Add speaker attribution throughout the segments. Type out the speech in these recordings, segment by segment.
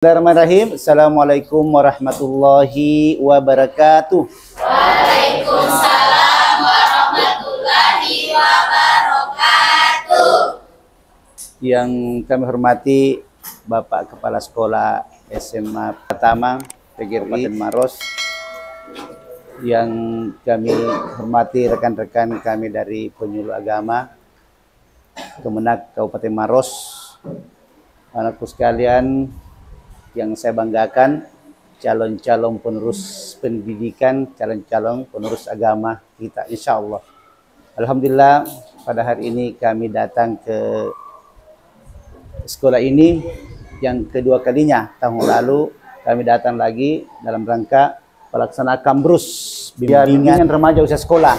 Speaker 1: Bismillahirrahmanirrahim. Assalamualaikum warahmatullahi wabarakatuh.
Speaker 2: Waalaikumsalam warahmatullahi wabarakatuh.
Speaker 1: Yang kami hormati Bapak Kepala Sekolah SMA Pertama PGRI Maros, yang kami hormati rekan-rekan kami dari Penyuluh Agama Kemenak Kabupaten Maros, anakku sekalian yang saya banggakan, calon-calon penerus pendidikan, calon-calon penerus agama kita, insya Allah. Alhamdulillah, pada hari ini kami datang ke sekolah ini yang kedua kalinya. Tahun lalu kami datang lagi dalam rangka pelaksanakan BRUS, bimbingan remaja usia sekolah.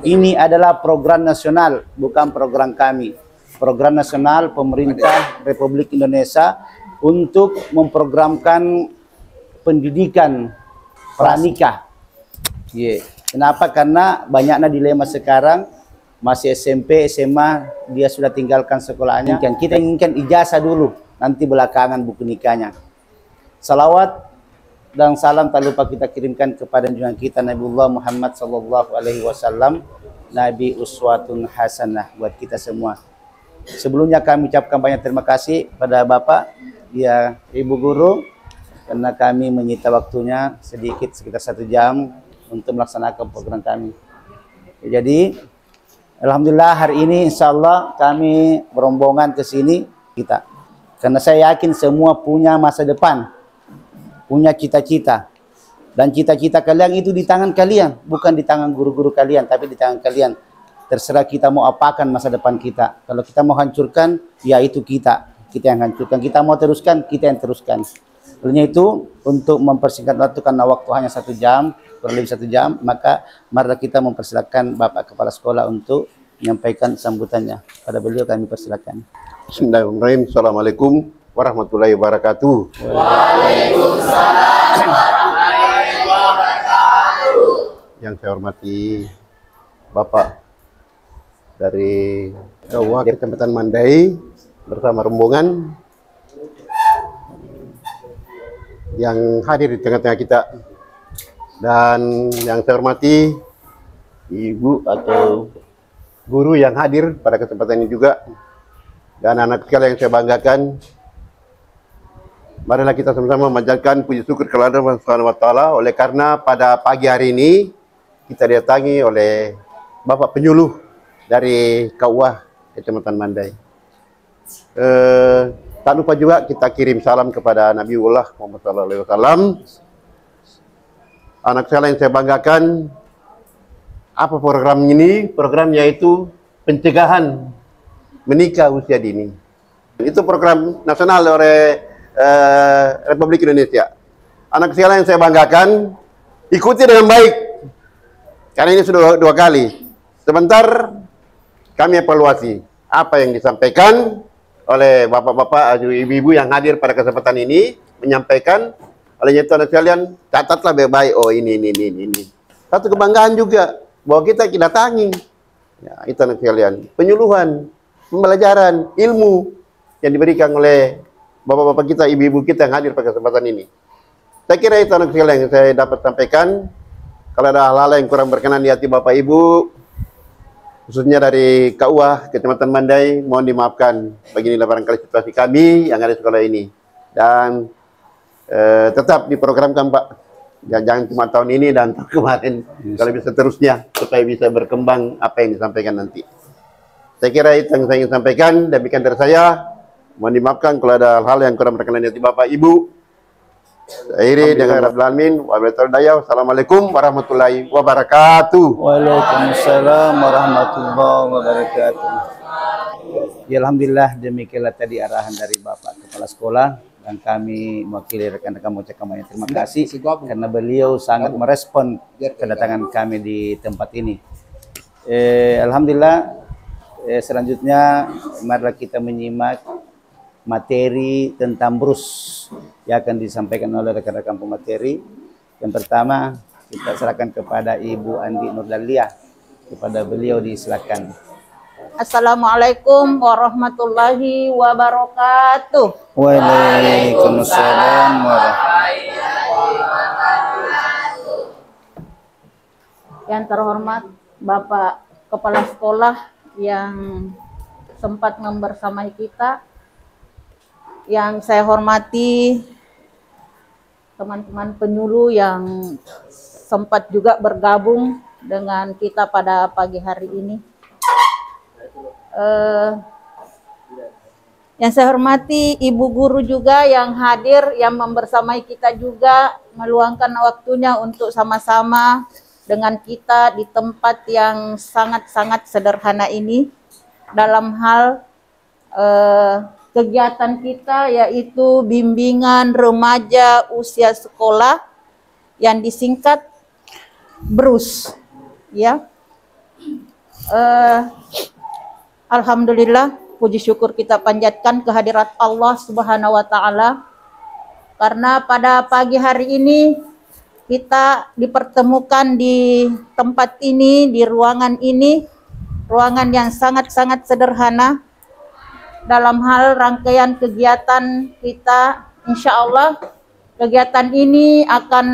Speaker 1: Ini adalah program nasional, bukan program kami. Program nasional pemerintah Republik Indonesia untuk memprogramkan pendidikan pranikah. Kenapa? Karena banyaknya dilema sekarang, masih SMP, SMA, dia sudah tinggalkan sekolahnya. Kita inginkan ijazah dulu, nanti belakangan buku nikahnya. Salawat dan salam tak lupa kita kirimkan kepada junjungan kita Nabiullah Muhammad SAW, Nabi uswatun hasanah buat kita semua. Sebelumnya kami ucapkan banyak terima kasih pada Bapak, ya Ibu Guru, karena kami menyita waktunya sedikit, sekitar 1 jam untuk melaksanakan program kami. Jadi alhamdulillah hari ini insya Allah kami berombongan ke sini kita, karena saya yakin semua punya masa depan, punya cita-cita, dan cita-cita kalian itu di tangan kalian, bukan di tangan guru-guru kalian, tapi di tangan kalian. Terserah kita mau apakan masa depan kita. Kalau kita mau hancurkan, ya itu kita yang hancurkan. Kita mau teruskan, kita yang teruskan. Oleh itu, untuk mempersingkat waktu, karena waktu hanya 1 jam, kurang lebih 1 jam, maka mari kita mempersilakan Bapak Kepala Sekolah untuk menyampaikan sambutannya. Pada beliau kami persilakan.
Speaker 3: Bismillahirrahmanirrahim. Assalamualaikum warahmatullahi wabarakatuh.
Speaker 2: Waalaikumsalam warahmatullahi wabarakatuh.
Speaker 3: Yang saya hormati Bapak dari KUA Kecamatan Mandai bersama rombongan yang hadir di tengah-tengah kita, dan yang saya hormati Ibu atau guru yang hadir pada kesempatan ini juga, dan anak sekalian yang saya banggakan. Marilah kita sama-sama memanjatkan puji syukur kepada Allah Subhanahu wa taala, oleh karena pada pagi hari ini kita didatangi oleh Bapak penyuluh dari KUA Kecamatan Mandai. Tak lupa juga kita kirim salam kepada Nabiullah Muhammad SAW. Anak saya yang saya banggakan, apa program ini? Programnya itu pencegahan menikah usia dini. Itu program nasional oleh Republik Indonesia. Anak saya yang saya banggakan, ikuti dengan baik, karena ini sudah 2 kali. Sebentar kami evaluasi apa yang disampaikan oleh bapak-bapak, ibu-ibu yang hadir pada kesempatan ini, menyampaikan. Oleh itu anak sekalian, catatlah baik-baik. Oh ini. Satu kebanggaan juga bahwa kita datangi. Ya, itu anak sekalian. Penyuluhan, pembelajaran, ilmu yang diberikan oleh bapak-bapak kita, ibu-ibu kita yang hadir pada kesempatan ini. Saya kira itu anak sekalian yang saya dapat sampaikan. Kalau ada hal-hal yang kurang berkenan di hati bapak ibu, khususnya dari KUA Kecamatan Mandai, mohon dimaafkan. Beginilah barangkali situasi kami yang ada di sekolah ini. Dan tetap diprogramkan Pak, jangan cuma tahun ini dan tahun kemarin, kalau bisa terusnya, supaya bisa berkembang apa yang disampaikan nanti. Saya kira itu yang saya ingin sampaikan. Demikian dari saya, mohon dimaafkan kalau ada hal-hal yang kurang berkenan di hati Bapak Ibu. Akhiri dengan Rabbil Alamin. Wassalamualaikum warahmatullahi wabarakatuh.
Speaker 1: Waalaikumsalam warahmatullahi wabarakatuh. Ya, alhamdulillah, demikianlah tadi arahan dari Bapak Kepala Sekolah, dan kami mewakili rekan-rekan mengucapkan banyak terima kasih karena beliau sangat merespon kedatangan kami di tempat ini. Alhamdulillah, selanjutnya marilah kita menyimak materi tentang BRUS yang akan disampaikan oleh rekan-rekan pemateri. Yang pertama kita serahkan kepada Ibu Andi Nurdaliah, kepada beliau disilakan.
Speaker 4: Assalamualaikum warahmatullahi wabarakatuh.
Speaker 1: Waalaikumsalam warahmatullahi
Speaker 4: Yang terhormat Bapak Kepala Sekolah yang sempat membersamai kita, yang saya hormati teman-teman penyuluh yang sempat juga bergabung dengan kita pada pagi hari ini. Yang saya hormati Ibu Guru juga yang hadir, yang membersamai kita juga, meluangkan waktunya untuk sama-sama dengan kita di tempat yang sangat-sangat sederhana ini dalam hal kegiatan kita, yaitu bimbingan remaja usia sekolah yang disingkat BRUS, ya. Alhamdulillah, puji syukur kita panjatkan kehadirat Allah Subhanahu wa taala, karena pada pagi hari ini kita dipertemukan di tempat ini, di ruangan ini, ruangan yang sangat-sangat sederhana dalam hal rangkaian kegiatan kita. Insya Allah kegiatan ini akan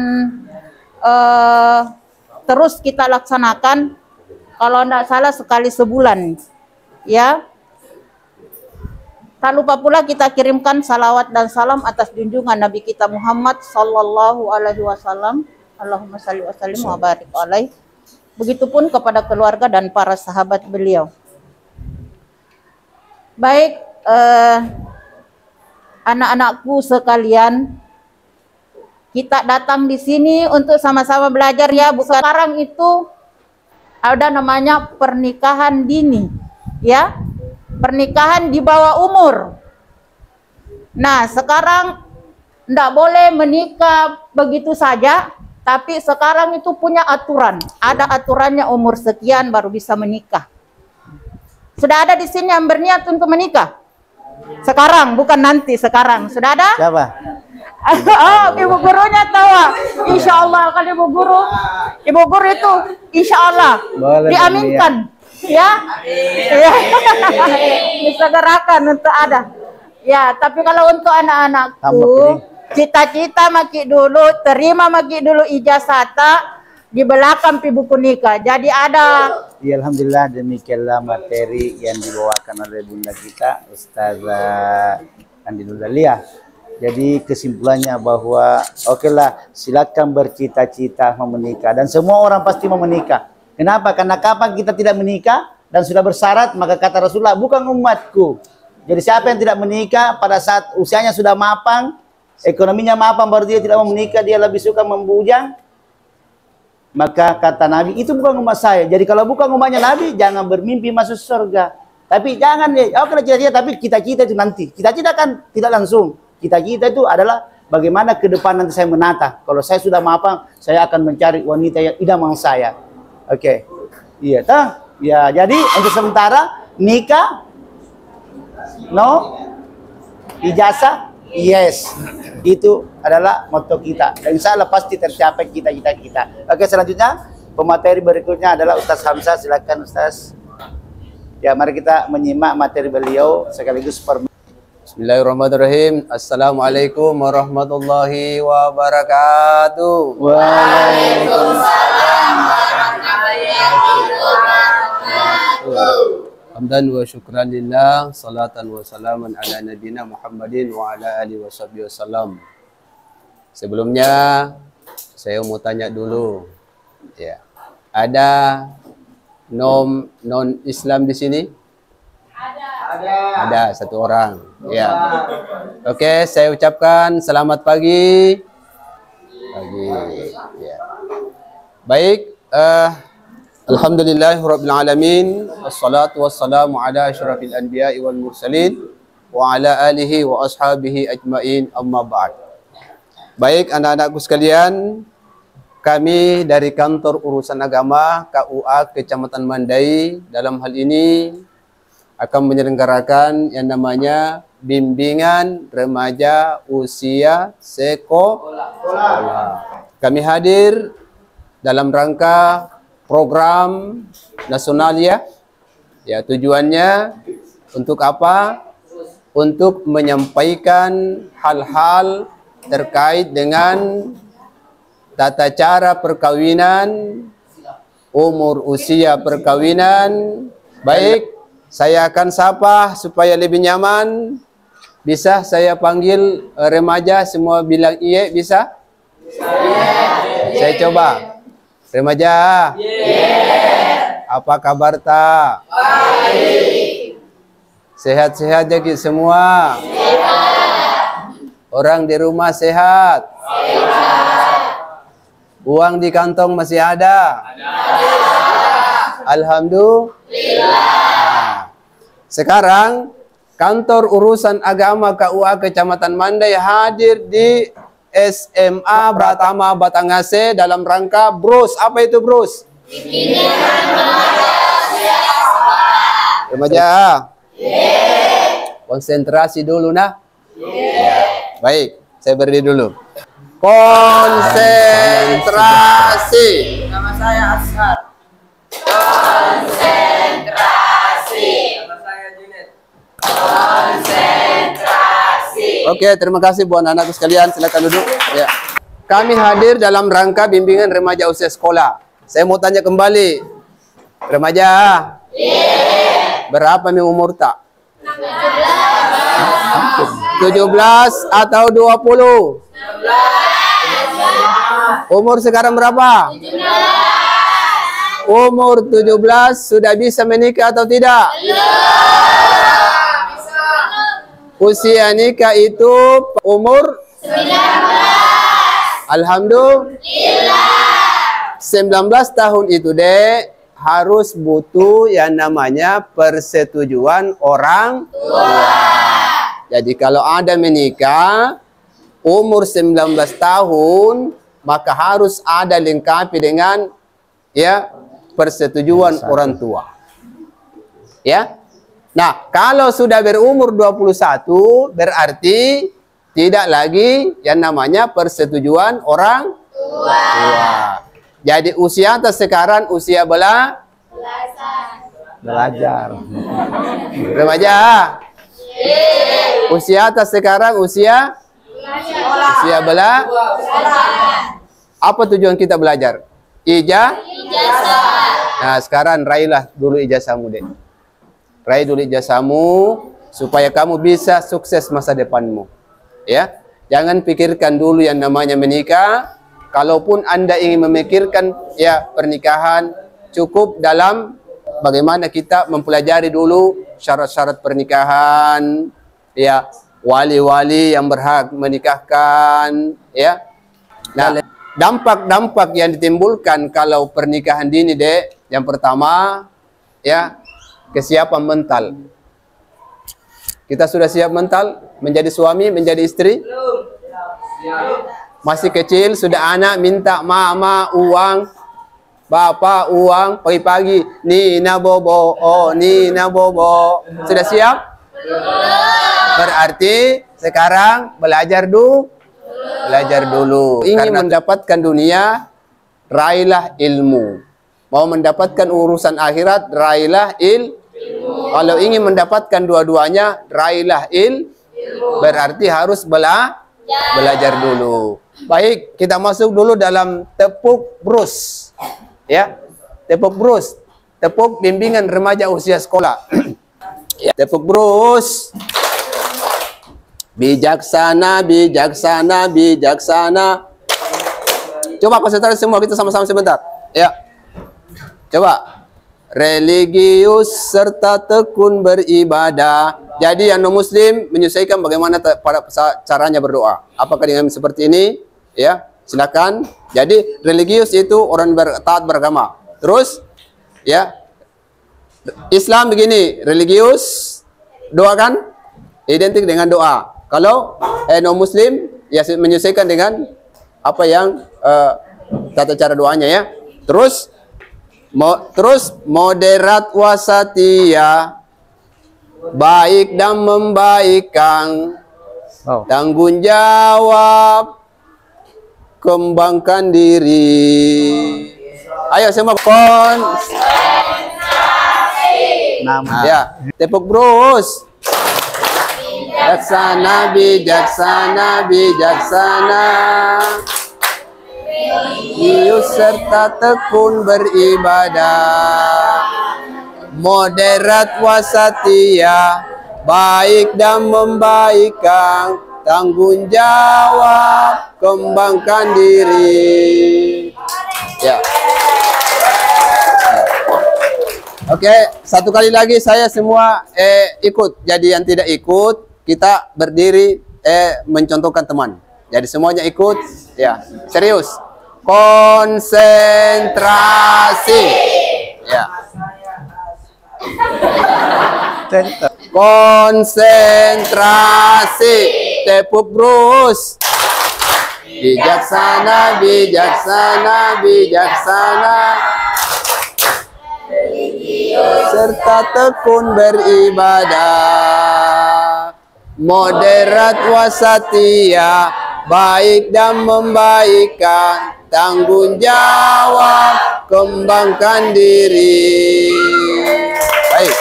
Speaker 4: terus kita laksanakan, kalau tidak salah sekali sebulan, ya. Tak lupa pula kita kirimkan salawat dan salam atas junjungan Nabi kita Muhammad Sallallahu Alaihi Wasallam. Allahumma salli wa sallim wa barik alaih. Begitupun kepada keluarga dan para sahabat beliau. Baik, anak-anakku sekalian, kita datang di sini untuk sama-sama belajar, ya. Bukan sekarang itu ada namanya pernikahan dini, ya. Pernikahan di bawah umur. Nah, sekarang tidak boleh menikah begitu saja, tapi sekarang itu punya aturan. Ada aturannya, umur sekian baru bisa menikah. Sudah ada di sini yang berniat untuk menikah? Sekarang, bukan nanti, sekarang. Sudah ada?
Speaker 1: Siapa?
Speaker 4: Oh, ibu gurunya tahu. Insya Allah, kalau ibu guru itu insya Allah
Speaker 1: boleh
Speaker 4: diaminkan. Ya, ya. Disegerakan untuk ada. Ya, tapi kalau untuk anak-anakku, cita-cita maki dulu, terima maki dulu ijazah di belakang buku nikah. Jadi ada.
Speaker 1: Ya, alhamdulillah, demikianlah materi yang dibawakan oleh Bunda kita, Ustazah Andi Nurdalia. Jadi kesimpulannya bahwa okelah, silakan bercita-cita mau menikah, dan semua orang pasti mau menikah. Kenapa? Karena kapan kita tidak menikah dan sudah bersyarat, maka kata Rasulullah, bukan umatku. Jadi siapa yang tidak menikah pada saat usianya sudah mapan, ekonominya mapan, baru dia tidak mau menikah, dia lebih suka membujang, maka kata Nabi, itu bukan umat saya. Jadi kalau bukan umatnya Nabi, jangan bermimpi masuk surga. Tapi jangan, oke cita-cita, tapi cita-cita itu nanti. Cita-cita kan tidak langsung. Cita-cita itu adalah bagaimana ke depan nanti saya menata. Kalau saya sudah mapan, saya akan mencari wanita yang idaman saya. Oke, iya, toh, ya. Jadi untuk sementara nikah, no, ijazah, yes, itu adalah moto kita. Dan insya Allah pasti tercapai cita-cita kita. Oke, selanjutnya pemateri berikutnya adalah Ustaz Hamzah. Silakan Ustaz. Ya, mari kita menyimak materi beliau sekaligus
Speaker 5: Bismillahirrahmanirrahim. Assalamualaikum warahmatullahi wabarakatuh.
Speaker 2: Waalaikumsalam warahmatullahi wabarakatuh.
Speaker 5: Hamdan wa syukran lillah, salatan wa salaman ala nabiyina Muhammadin wa ala alihi washabihi wasallam. Sebelumnya saya mau tanya dulu, ya, ada non Islam di sini? Ada satu orang, ya. Oke, saya ucapkan selamat pagi. Ya. Baik, alhamdulillahirabbil alamin, wassalatu wassalamu ala asyrafil anbiya'i wal mursalin wa ala alihi wa ashabihi ajmain, amma ba'd. Baik anak-anakku sekalian, kami dari Kantor Urusan Agama KUA Kecamatan Mandai dalam hal ini akan menyelenggarakan yang namanya bimbingan remaja usia sekolah. Kami hadir dalam rangka program nasional, ya, Ya, tujuannya untuk apa? Untuk menyampaikan hal-hal terkait dengan tata cara perkawinan, umur usia perkawinan. Baik, saya akan sapa supaya lebih nyaman. Bisa saya panggil remaja semua bilang iya, bisa? Saya coba. Remaja. Apa kabar tak? Baik. Sehat-sehat jadi semua? Sehat. Orang di rumah sehat? Sehat. Uang di kantong masih ada? Ada. Alhamdulillah. Sekarang Kantor Urusan Agama KUA Kecamatan Mandai hadir di SMA Pratama Batanghase dalam rangka BRUS. Apa itu BRUS? Remaja. Konsentrasi dulu nah. Baik, saya berdiri dulu. Konsentrasi.
Speaker 6: Nama saya Ashar.
Speaker 2: Konsentrasi.
Speaker 6: Nama saya Junet.
Speaker 2: Konsentrasi.
Speaker 5: Oke, terima kasih buat anak-anakku sekalian. Silakan duduk. Ya. Kami hadir dalam rangka bimbingan remaja usia sekolah. Saya mau tanya kembali. Remaja. Berapa nih umur tak? 17 atau 20? Umur sekarang berapa? 17. Umur 17 sudah bisa menikah atau tidak? Usia nikah itu umur 19. Alhamdulillah. 19 tahun itu, Dek, harus butuh yang namanya persetujuan orang tua. Jadi kalau ada menikah umur 19 tahun, maka harus ada lengkapi dengan ya persetujuan orang tua. Ya. Nah, kalau sudah berumur 21 berarti tidak lagi yang namanya persetujuan orang tua. Jadi usia atas sekarang usia belajar. Remaja. Usia atas sekarang usia belajar. Apa tujuan kita belajar? Ijazah. Nah, sekarang raihlah dulu ijazahmu, Dek. Raih dulu ijazahmu supaya kamu bisa sukses masa depanmu. Ya. Jangan pikirkan dulu yang namanya menikah. Kalaupun Anda ingin memikirkan ya pernikahan, cukup dalam bagaimana kita mempelajari dulu syarat-syarat pernikahan, ya, wali-wali yang berhak menikahkan, ya. Nah, dampak-dampak yang ditimbulkan kalau pernikahan dini, Dek, yang pertama, ya, kesiapan mental. Kita sudah siap mental menjadi suami, menjadi istri? Masih kecil, sudah anak minta mama uang, bapak uang, pagi-pagi, Nina bobo, oh Nina bobo. Sudah siap? Berarti sekarang belajar dulu. Belajar dulu. Ingin mendapatkan dunia, raihlah ilmu. Mau mendapatkan urusan akhirat, raihlah ilmu. Kalau ingin mendapatkan dua-duanya, raihlah ilmu. Berarti harus belajar dulu. Baik, kita masuk dulu dalam tepuk brus. Ya, tepuk brus. Tepuk bimbingan remaja usia sekolah. Ya, tepuk brus. Bijaksana, bijaksana, bijaksana. Coba konsentrasi semua, kita sama-sama sebentar. Ya. Coba. Religius serta tekun beribadah. Jadi yang non-muslim menyesuaikan bagaimana caranya berdoa. Apakah dengan seperti ini? Ya, silakan. Jadi religius itu orang taat beragama. Terus, ya, Islam begini, religius, doa kan? Identik dengan doa. Kalau non-muslim, ya menyesuaikan dengan apa yang tata cara doanya ya. Terus moderat wasatia, baik dan membaikkan, tanggung jawab, kembangkan diri. Ayo semua konsentrasi.
Speaker 1: Nama.
Speaker 5: Ya, tepuk bros. Bijaksana, bijaksana, bijaksana. Religius serta tekun beribadah. Moderat wasatiyah, baik dan membaikkan, tanggung jawab, kembangkan diri. Ya. Oke, satu kali lagi saya semua ikut. Jadi yang tidak ikut, kita berdiri mencontohkan teman. Jadi semuanya ikut, ya. Serius. Konsentrasi. Ya. Konsentrasi. Tepuk bros. Bijaksana, bijaksana, bijaksana. Serta tekun beribadah. Moderat wasatiyah, baik dan membaikkan, tanggung jawab, kembangkan diri. Baik.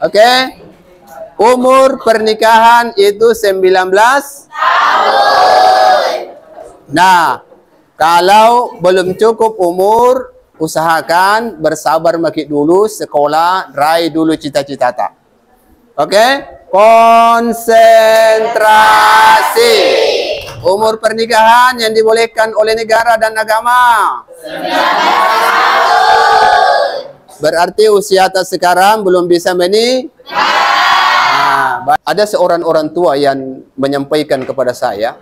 Speaker 5: Oke. Umur pernikahan itu 19 tahun. Nah, kalau belum cukup umur, usahakan bersabar makin dulu, sekolah, raih dulu cita-cita tak. Oke? Konsentrasi. Umur pernikahan yang dibolehkan oleh negara dan agama. 19 tahun. Berarti usia atas sekarang belum bisa menikah. Nah, ada seorang orang tua yang menyampaikan kepada saya,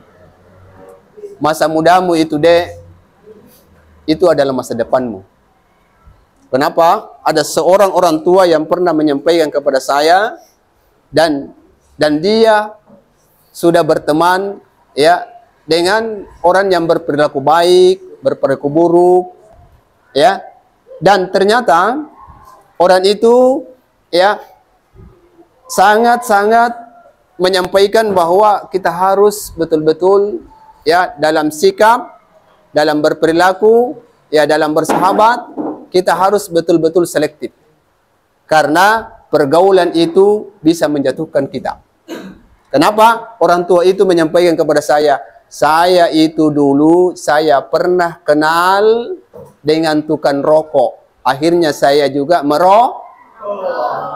Speaker 5: masa mudamu itu itu adalah masa depanmu. Kenapa? Ada seorang orang tua yang pernah menyampaikan kepada saya, dan dia sudah berteman ya dengan orang yang berperilaku baik, berperilaku buruk, ya. Dan ternyata orang itu ya sangat-sangat menyampaikan bahwa kita harus betul-betul ya dalam sikap, dalam berperilaku, ya dalam bersahabat, kita harus betul-betul selektif. Karena pergaulan itu bisa menjatuhkan kita. Kenapa? Orang tua itu menyampaikan kepada saya itu dulu saya pernah kenal dengan tukang rokok. Akhirnya saya juga merokok.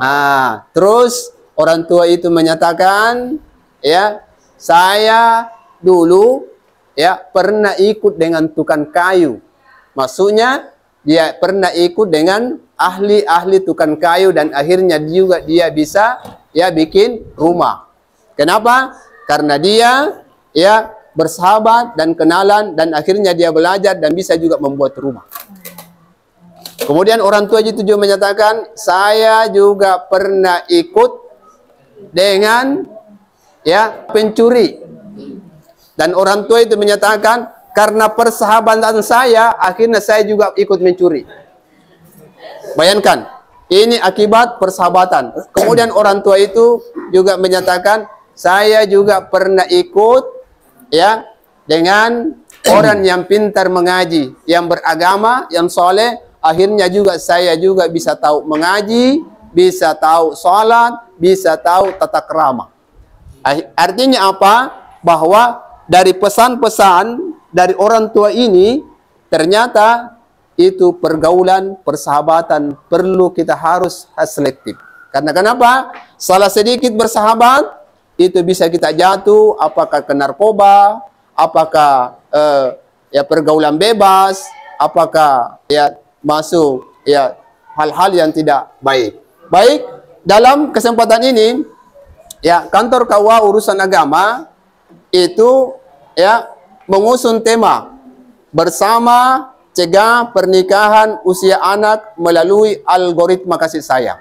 Speaker 5: Nah, terus orang tua itu menyatakan, ya, saya dulu ya pernah ikut dengan tukang kayu. Maksudnya dia pernah ikut dengan ahli-ahli tukang kayu dan akhirnya juga dia bisa ya bikin rumah. Kenapa? Karena dia ya bersahabat dan kenalan dan akhirnya dia belajar dan bisa juga membuat rumah. Kemudian orang tua itu juga menyatakan, saya juga pernah ikut dengan ya pencuri. Dan orang tua itu menyatakan, karena persahabatan saya, akhirnya saya juga ikut mencuri. Bayangkan, ini akibat persahabatan. Kemudian orang tua itu juga menyatakan, saya juga pernah ikut ya dengan orang yang pintar mengaji, yang beragama, yang soleh. Akhirnya juga saya juga bisa tahu mengaji, bisa tahu sholat, bisa tahu tata krama. Artinya apa? Bahwa dari pesan-pesan dari orang tua ini, ternyata itu pergaulan, persahabatan perlu kita harus selektif. Karena kenapa? Salah sedikit bersahabat, itu bisa kita jatuh, apakah ke narkoba, apakah ya pergaulan bebas, apakah ya masuk ya hal-hal yang tidak baik. Baik, dalam kesempatan ini ya kantor KUA urusan agama itu ya mengusung tema bersama cegah pernikahan usia anak melalui algoritma kasih sayang.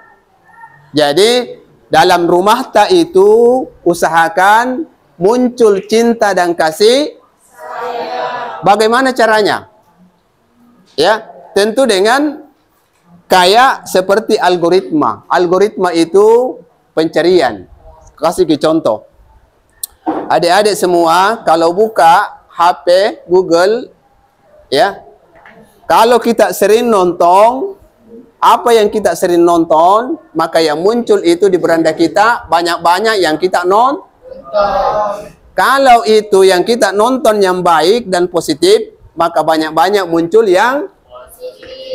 Speaker 5: Jadi dalam rumah tak itu usahakan muncul cinta dan kasih sayang. Bagaimana caranya? Ya, tentu dengan kayak seperti algoritma. Algoritma itu pencarian. Kasih contoh. Adik-adik semua kalau buka HP Google ya, kalau kita sering nonton apa yang kita sering nonton, maka yang muncul itu di beranda kita banyak-banyak yang kita nonton. Kalau itu yang kita nonton yang baik dan positif, maka banyak-banyak muncul yang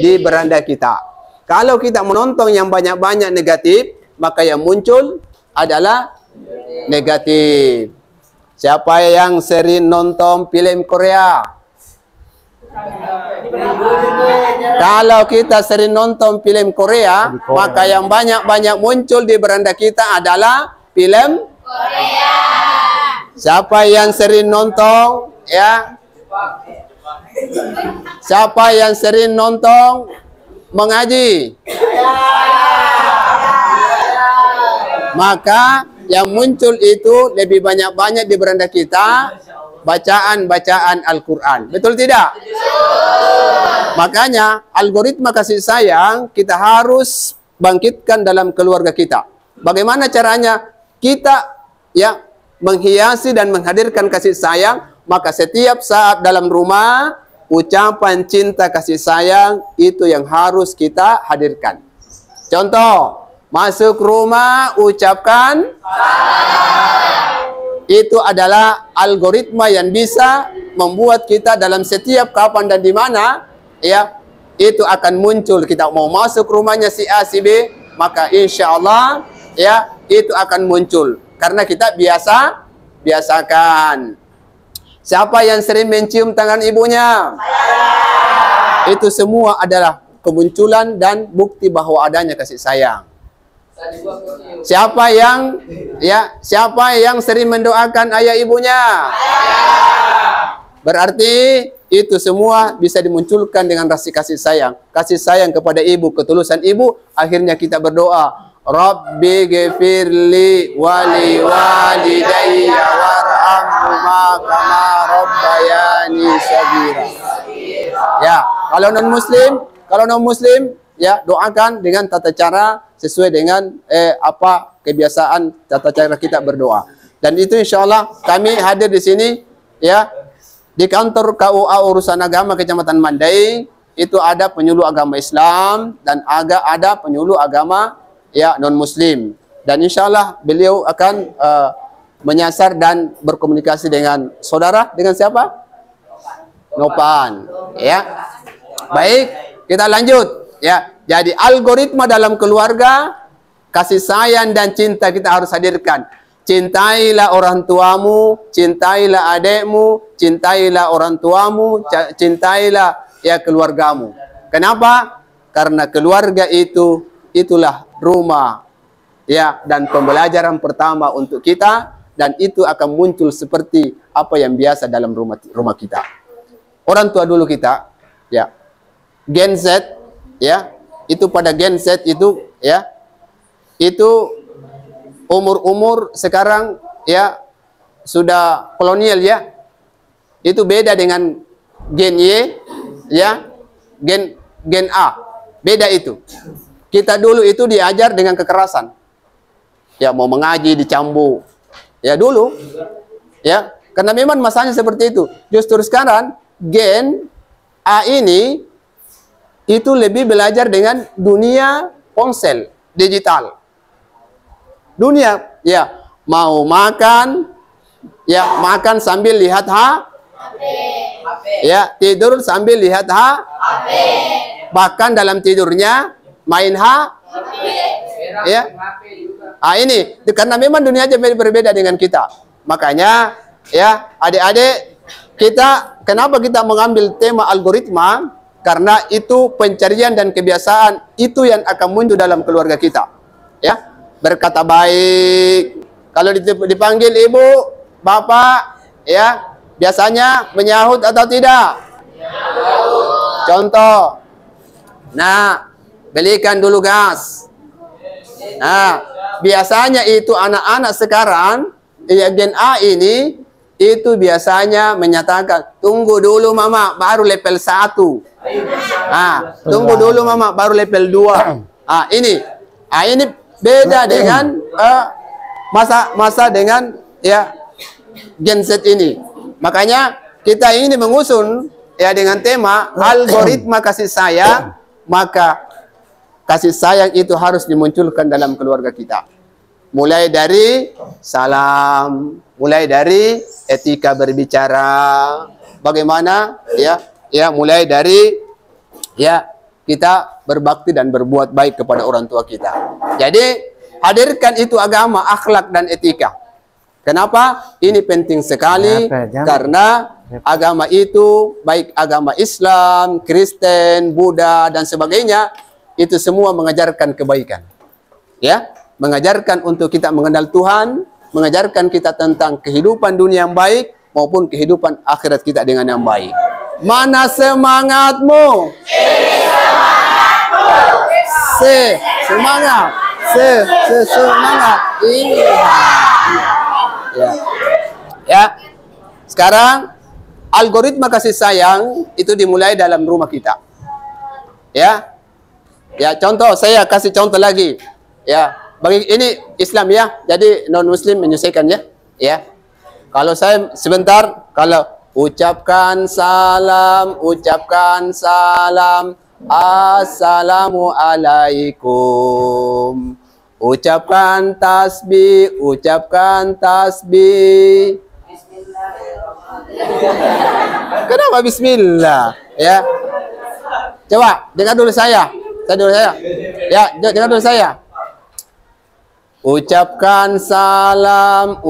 Speaker 5: di beranda kita. Kalau kita menonton yang banyak-banyak negatif, maka yang muncul adalah negatif. Siapa yang sering nonton film Korea? Kalau kita sering nonton film Korea, maka yang banyak-banyak muncul di beranda kita adalah film Korea. Siapa yang sering nonton, ya? Siapa yang sering nonton mengaji? Maka yang muncul itu lebih banyak-banyak di beranda kita bacaan-bacaan Al-Quran. Betul tidak? Makanya algoritma kasih sayang kita harus bangkitkan dalam keluarga kita. Bagaimana caranya? Kita ya menghiasi dan menghadirkan kasih sayang, maka setiap saat dalam rumah ucapan cinta kasih sayang itu yang harus kita hadirkan. Contoh, masuk rumah ucapkan salam. Itu adalah algoritma yang bisa membuat kita dalam setiap kapan dan di mana ya itu akan muncul. Kita mau masuk rumahnya si A si B, maka insya Allah ya itu akan muncul. Karena kita biasakan. Siapa yang sering mencium tangan ibunya? Itu semua adalah kemunculan dan bukti bahwa adanya kasih sayang. Siapa yang sering mendoakan ayah ibunya? Berarti itu semua bisa dimunculkan dengan rasa kasih sayang. Kasih sayang kepada ibu, ketulusan ibu, akhirnya kita berdoa, Rabbi ghafirli wali walidayya warhamhuma kama rabbayani shaghira. Ya, kalau non muslim ya doakan dengan tata cara sesuai dengan apa kebiasaan tata cara kita berdoa. Dan itu insyaallah kami hadir di sini ya di kantor KUA Urusan Agama Kecamatan Mandai. Itu ada penyuluh agama Islam dan ada penyuluh agama ya non muslim, dan insyaallah beliau akan menyasar dan berkomunikasi dengan saudara, dengan siapa? Nopan ya. Baik, kita lanjut ya. Jadi algoritma dalam keluarga, kasih sayang dan cinta kita harus hadirkan. Cintailah orang tuamu, cintailah adekmu, cintailah orang tuamu, cintailah ya keluargamu. Kenapa? Karena keluarga itulah rumah ya dan pembelajaran pertama untuk kita, dan itu akan muncul seperti apa yang biasa dalam rumah kita. Orang tua dulu kita ya Gen Z ya, itu pada Gen Z itu ya itu umur sekarang ya sudah kolonial ya, itu beda dengan Gen Y ya, Gen A beda itu. Kita dulu itu diajar dengan kekerasan. Ya, mau mengaji dicambuk. Ya dulu. Ya, karena memang masanya seperti itu. Justru sekarang Gen A ini itu lebih belajar dengan dunia ponsel digital. Dunia ya, mau makan ya makan sambil lihat HP. Ya, tidur sambil lihat HP. Bahkan dalam tidurnya main ya. Ini karena memang dunia aja berbeda dengan kita. Makanya ya adik-adik kita, kenapa kita mengambil tema algoritma? Karena itu pencarian dan kebiasaan itu yang akan muncul dalam keluarga kita. Ya, berkata baik. Kalau dipanggil ibu, bapak, ya biasanya menyahut atau tidak? Contoh, nah belikan dulu gas. Nah, biasanya itu anak-anak sekarang ya Gen A ini itu biasanya menyatakan tunggu dulu mama baru level 1. Tunggu dulu mama baru level 2. Ini beda dengan masa dengan ya Gen Z ini. Makanya kita ini mengusung ya dengan tema algoritma kasih sayang, maka kasih sayang itu harus dimunculkan dalam keluarga kita. Mulai dari salam, mulai dari etika berbicara, bagaimana mulai dari kita berbakti dan berbuat baik kepada orang tua kita. Jadi hadirkan itu agama, akhlak dan etika. Kenapa? Ini penting sekali karena agama itu baik agama Islam, Kristen, Buddha dan sebagainya itu semua mengajarkan kebaikan. Ya, mengajarkan untuk kita mengenal Tuhan, mengajarkan kita tentang kehidupan dunia yang baik maupun kehidupan akhirat kita dengan yang baik. Mana semangatmu? Semangat. Semangat. Ya. Sekarang algoritma kasih sayang itu dimulai dalam rumah kita. Ya. Ya, contoh saya kasih contoh lagi. Ya, bagi ini Islam ya. Jadi non muslim menyelesaikan ya. Ya. Kalau saya sebentar kalau ucapkan salam, assalamualaikum. Ucapkan tasbih. Kenapa bismillah? Ya. Coba dengar dulu saya. Ya, dengar dulu saya. Ucapkan salam,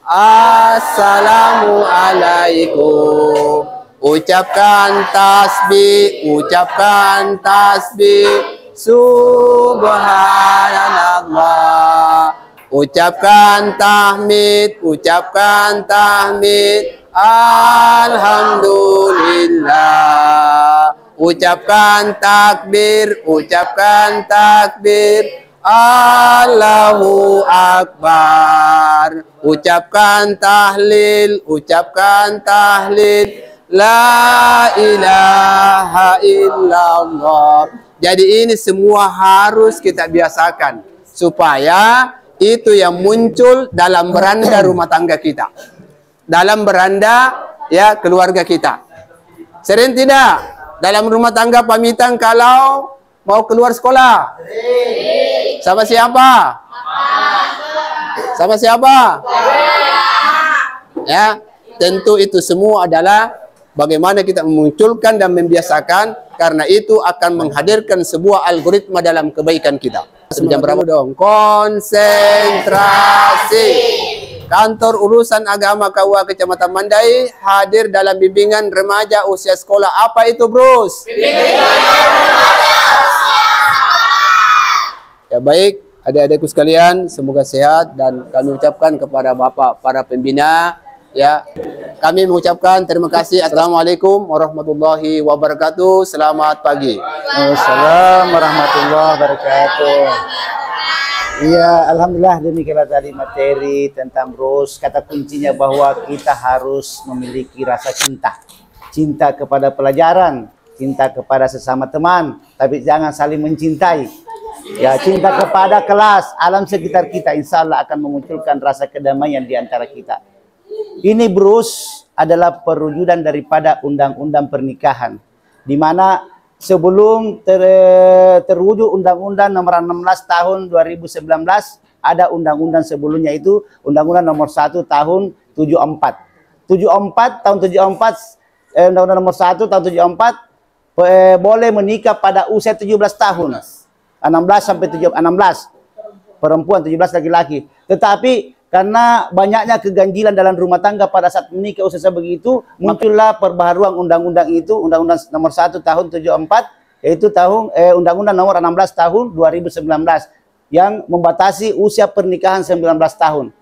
Speaker 5: assalamualaikum. Ucapkan tasbih, subhanallah. Ucapkan tahmid, alhamdulillah. Ucapkan takbir, Allahu Akbar. Ucapkan tahlil, la ilaha illallah. Jadi ini semua harus kita biasakan supaya itu yang muncul dalam beranda rumah tangga kita, dalam beranda ya keluarga kita. Sering tidak dalam rumah tangga pamitan kalau mau keluar sekolah? Sama siapa? Sama siapa? Ya, tentu itu semua adalah bagaimana kita memunculkan dan membiasakan, karena itu akan menghadirkan sebuah algoritma dalam kebaikan kita. Jam berapa dong? Konsentrasi. Kantor Urusan Agama KUA Kecamatan Mandai hadir dalam bimbingan remaja usia sekolah. Apa itu, Bros? Ya baik, adik-adikku sekalian, semoga sehat dan kami ucapkan kepada Bapak para pembina ya. Kami mengucapkan terima kasih. Assalamualaikum warahmatullahi wabarakatuh. Selamat pagi.
Speaker 1: Waalaikumsalam warahmatullahi wabarakatuh. Iya, alhamdulillah demikianlah tadi materi tentang Bros. Kata kuncinya bahwa kita harus memiliki rasa cinta. Cinta kepada pelajaran, cinta kepada sesama teman, tapi jangan saling mencintai. Ya, cinta kepada kelas, alam sekitar kita, insya Allah akan memunculkan rasa kedamaian di antara kita. Ini Bros adalah perwujudan daripada undang-undang pernikahan, di mana sebelum terwujud Undang-Undang nomor 16 tahun 2019, ada undang-undang sebelumnya itu Undang-Undang nomor 1 tahun 74. 74 tahun 74, Undang-Undang nomor 1 tahun 74 boleh menikah pada usia 17 tahun. 16 sampai 16 perempuan, 17 laki-laki. Tetapi karena banyaknya keganjilan dalam rumah tangga pada saat menikah usia begitu, muncullah perbaharuan undang-undang itu, Undang-Undang nomor 1 tahun 74, yaitu Undang-Undang nomor 16 tahun 2019 yang membatasi usia pernikahan 19 tahun.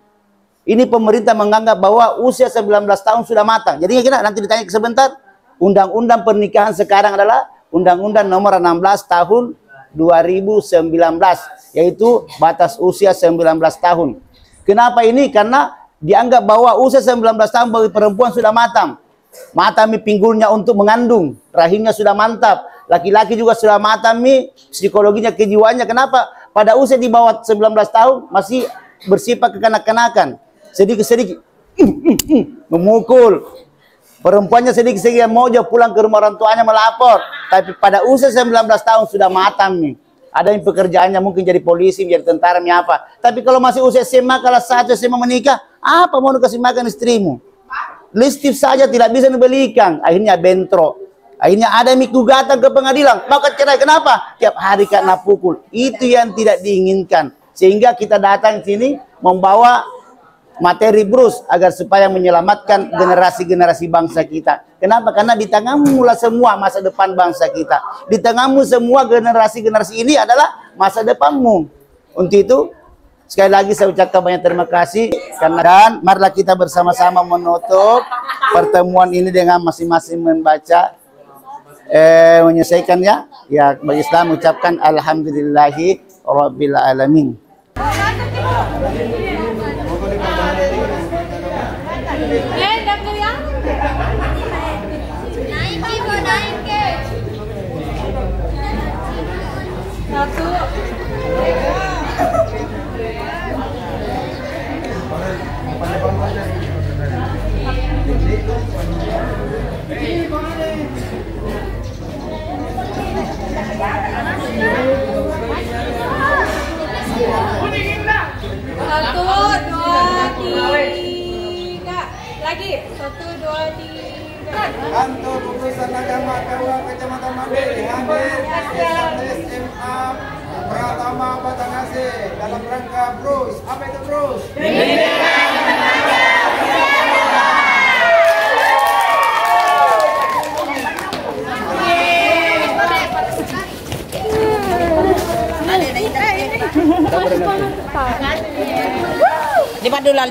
Speaker 1: Ini pemerintah menganggap bahwa usia 19 tahun sudah matang. Jadi kita nanti ditanya sebentar, undang-undang pernikahan sekarang adalah Undang-Undang nomor 16 tahun 2019, yaitu batas usia 19 tahun. Kenapa ini? Karena dianggap bahwa usia 19 tahun bagi perempuan sudah matang. Matang pinggulnya untuk mengandung, rahimnya sudah mantap. Laki-laki juga sudah matang psikologinya, kejiwaannya. Kenapa? Pada usia di bawah 19 tahun masih bersifat kekanak-kanakan. Sedikit-sedikit memukul. Perempuannya sedikit-sedikit mau pulang ke rumah orang tuanya melapor. Tapi pada usia 19 tahun sudah matang nih. Ada yang pekerjaannya mungkin jadi polisi, jadi tentara, apa. Tapi kalau masih usia SMA, kelas 1 SMA menikah, apa mau kasih makan istrimu? Listip saja tidak bisa dibelikan. Akhirnya bentrok. Akhirnya ada gugatan ke pengadilan. Maka cerai. Kenapa? Tiap hari kena pukul. Itu yang tidak diinginkan. Sehingga kita datang sini membawa materi Bruce agar supaya menyelamatkan generasi-generasi bangsa kita. Kenapa? Karena di tanganmu lah semua masa depan bangsa kita. Di tanganmu semua generasi-generasi ini adalah masa depanmu. Untuk itu, sekali lagi saya ucapkan banyak terima kasih. Dan marilah kita bersama-sama menutup pertemuan ini dengan masing-masing membaca, menyelesaikannya. Ya, bagi Islam ucapkan Alhamdulillahi Rabbil Alamin.
Speaker 7: Satu, dua, tiga. Lagi. 1, 2, 3.
Speaker 8: Kantor Urusan Agama KUA Kecamatan Mambiri hadir SMA Pratama Batanghase dalam rangka Bruce. Apa itu Bruce?
Speaker 4: Di Padulal.